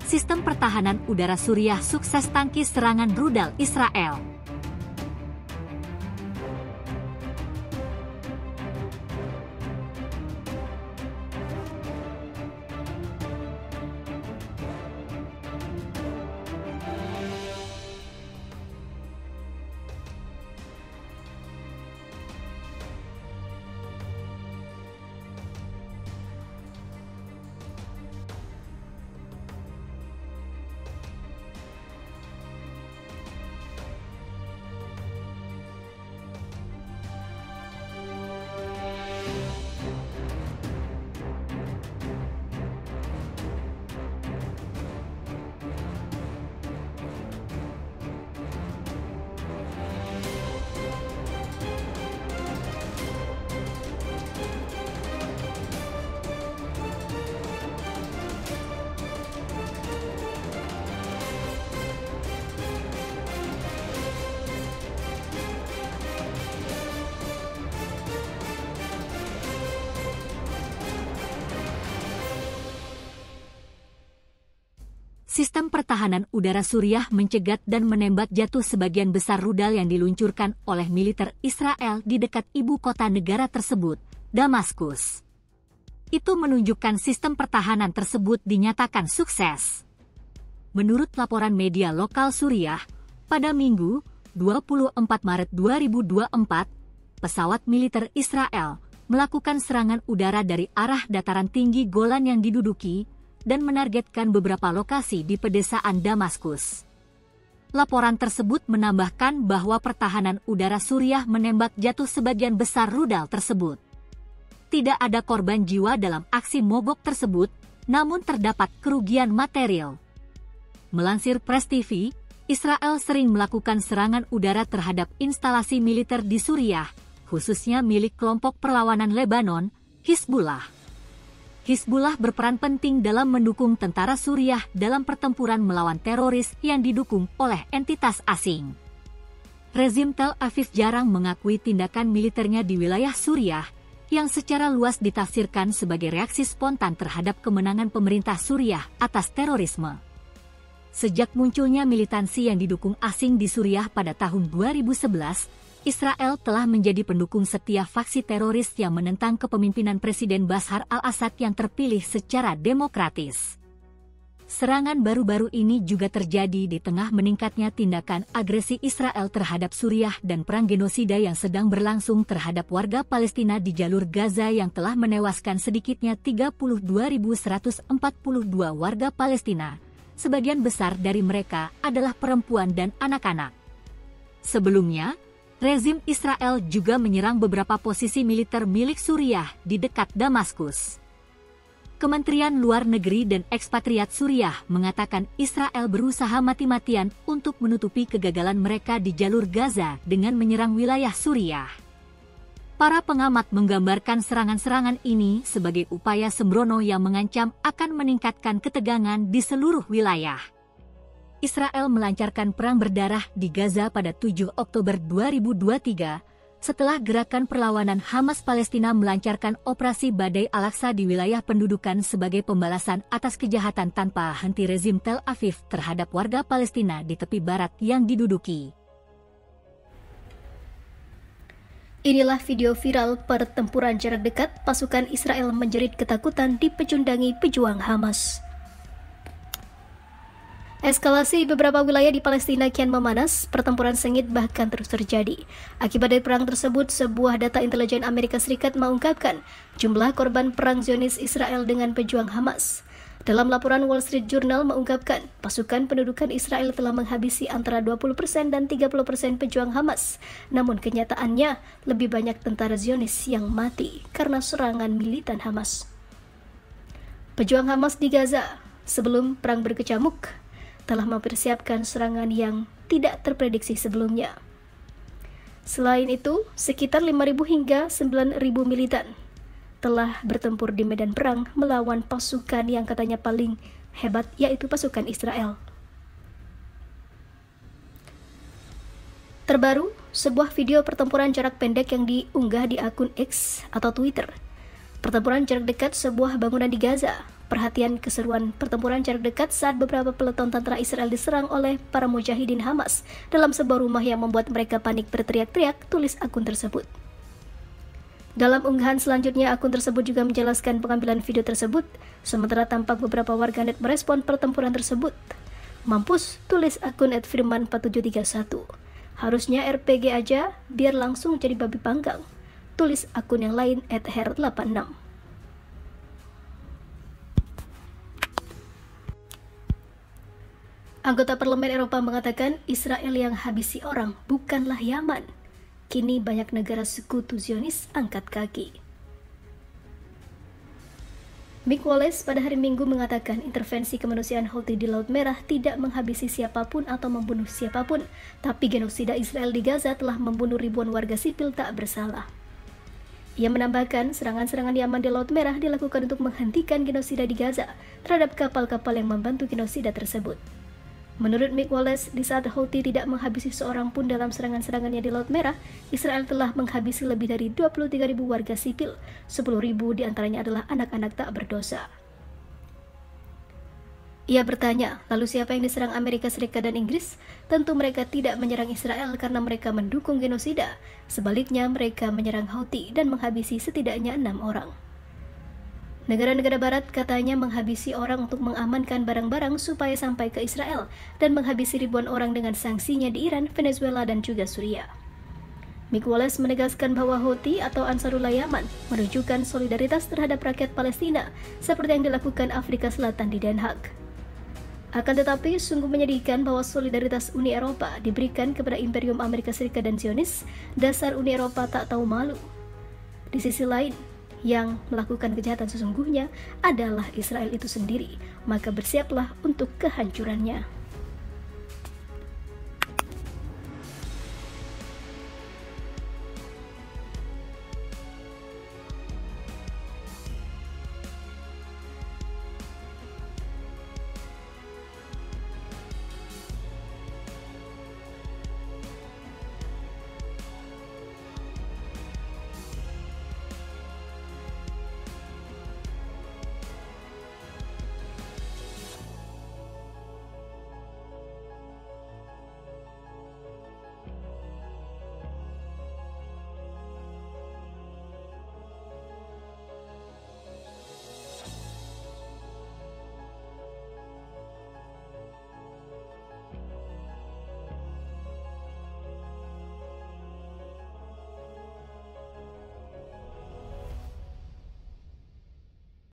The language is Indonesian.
sistem pertahanan udara Suriah sukses tangkis serangan rudal Israel. Sistem pertahanan udara Suriah mencegat dan menembak jatuh sebagian besar rudal yang diluncurkan oleh militer Israel di dekat ibu kota negara tersebut, Damaskus. Itu menunjukkan sistem pertahanan tersebut dinyatakan sukses. Menurut laporan media lokal Suriah, pada Minggu, 24 Maret 2024, pesawat militer Israel melakukan serangan udara dari arah dataran tinggi Golan yang diduduki dan menargetkan beberapa lokasi di pedesaan Damaskus. Laporan tersebut menambahkan bahwa pertahanan udara Suriah menembak jatuh sebagian besar rudal tersebut. Tidak ada korban jiwa dalam aksi mogok tersebut, namun terdapat kerugian material. Melansir Press TV, Israel sering melakukan serangan udara terhadap instalasi militer di Suriah, khususnya milik kelompok perlawanan Lebanon, Hizbullah. Hizbullah berperan penting dalam mendukung tentara Suriah dalam pertempuran melawan teroris yang didukung oleh entitas asing. Rezim Tel Aviv jarang mengakui tindakan militernya di wilayah Suriah, yang secara luas ditafsirkan sebagai reaksi spontan terhadap kemenangan pemerintah Suriah atas terorisme. Sejak munculnya militansi yang didukung asing di Suriah pada tahun 2011, Israel telah menjadi pendukung setia faksi teroris yang menentang kepemimpinan Presiden Bashar al-Assad yang terpilih secara demokratis. Serangan baru-baru ini juga terjadi di tengah meningkatnya tindakan agresi Israel terhadap Suriah dan perang genosida yang sedang berlangsung terhadap warga Palestina di jalur Gaza yang telah menewaskan sedikitnya 32.142 warga Palestina. Sebagian besar dari mereka adalah perempuan dan anak-anak. Sebelumnya, rezim Israel juga menyerang beberapa posisi militer milik Suriah di dekat Damaskus. Kementerian Luar Negeri dan Ekspatriat Suriah mengatakan Israel berusaha mati-matian untuk menutupi kegagalan mereka di jalur Gaza dengan menyerang wilayah Suriah. Para pengamat menggambarkan serangan-serangan ini sebagai upaya sembrono yang mengancam akan meningkatkan ketegangan di seluruh wilayah. Israel melancarkan perang berdarah di Gaza pada 7 Oktober 2023, setelah gerakan perlawanan Hamas Palestina melancarkan operasi Badai Al-Aqsa di wilayah pendudukan sebagai pembalasan atas kejahatan tanpa henti rezim Tel Aviv terhadap warga Palestina di tepi barat yang diduduki. Inilah video viral pertempuran jarak dekat pasukan Israel menjerit ketakutan dipecundangi pejuang Hamas. Eskalasi beberapa wilayah di Palestina kian memanas, pertempuran sengit bahkan terus terjadi. Akibat dari perang tersebut, sebuah data intelijen Amerika Serikat mengungkapkan jumlah korban perang Zionis Israel dengan pejuang Hamas. Dalam laporan Wall Street Journal mengungkapkan, pasukan pendudukan Israel telah menghabisi antara 20% dan 30% pejuang Hamas. Namun kenyataannya, lebih banyak tentara Zionis yang mati karena serangan militan Hamas. Pejuang Hamas di Gaza sebelum perang berkecamuk telah mempersiapkan serangan yang tidak terprediksi sebelumnya. Selain itu, sekitar 5.000 hingga 9.000 militan telah bertempur di medan perang melawan pasukan yang katanya paling hebat, yaitu pasukan Israel. Terbaru, sebuah video pertempuran jarak pendek yang diunggah di akun X atau Twitter Pertempuran jarak dekat sebuah bangunan di Gaza. Perhatian keseruan pertempuran jarak dekat saat beberapa peleton tentara Israel diserang oleh para mujahidin Hamas dalam sebuah rumah yang membuat mereka panik berteriak-teriak, tulis akun tersebut. Dalam unggahan selanjutnya, akun tersebut juga menjelaskan pengambilan video tersebut, sementara tampak beberapa warganet merespon pertempuran tersebut. Mampus, tulis akun @firman4731. Harusnya RPG aja, biar langsung jadi babi panggang. Tulis akun yang lain @her86. Anggota Parlemen Eropa mengatakan Israel yang habisi orang bukanlah Yaman. Kini banyak negara sekutu Zionis angkat kaki. Mick Wallace pada hari Minggu mengatakan intervensi kemanusiaan Houthi di Laut Merah tidak menghabisi siapapun atau membunuh siapapun, tapi genosida Israel di Gaza telah membunuh ribuan warga sipil tak bersalah. Ia menambahkan serangan-serangan Yaman di Laut Merah dilakukan untuk menghentikan genosida di Gaza terhadap kapal-kapal yang membantu genosida tersebut. Menurut Mick Wallace, di saat Houthi tidak menghabisi seorang pun dalam serangan-serangannya di Laut Merah, Israel telah menghabisi lebih dari 23.000 warga sipil, 10.000 diantaranya adalah anak-anak tak berdosa. Ia bertanya, lalu siapa yang diserang Amerika Serikat dan Inggris? Tentu mereka tidak menyerang Israel karena mereka mendukung genosida. Sebaliknya, mereka menyerang Houthi dan menghabisi setidaknya 6 orang. Negara-negara barat katanya menghabisi orang untuk mengamankan barang-barang supaya sampai ke Israel dan menghabisi ribuan orang dengan sanksinya di Iran, Venezuela, dan juga Suriah. Mick Wallace menegaskan bahwa Houthi atau Ansarullah Yaman menunjukkan solidaritas terhadap rakyat Palestina seperti yang dilakukan Afrika Selatan di Den Haag. Akan tetapi, sungguh menyedihkan bahwa solidaritas Uni Eropa diberikan kepada Imperium Amerika Serikat dan Zionis, dasar Uni Eropa tak tahu malu. Di sisi lain, yang melakukan kejahatan sesungguhnya adalah Israel itu sendiri, maka bersiaplah untuk kehancurannya.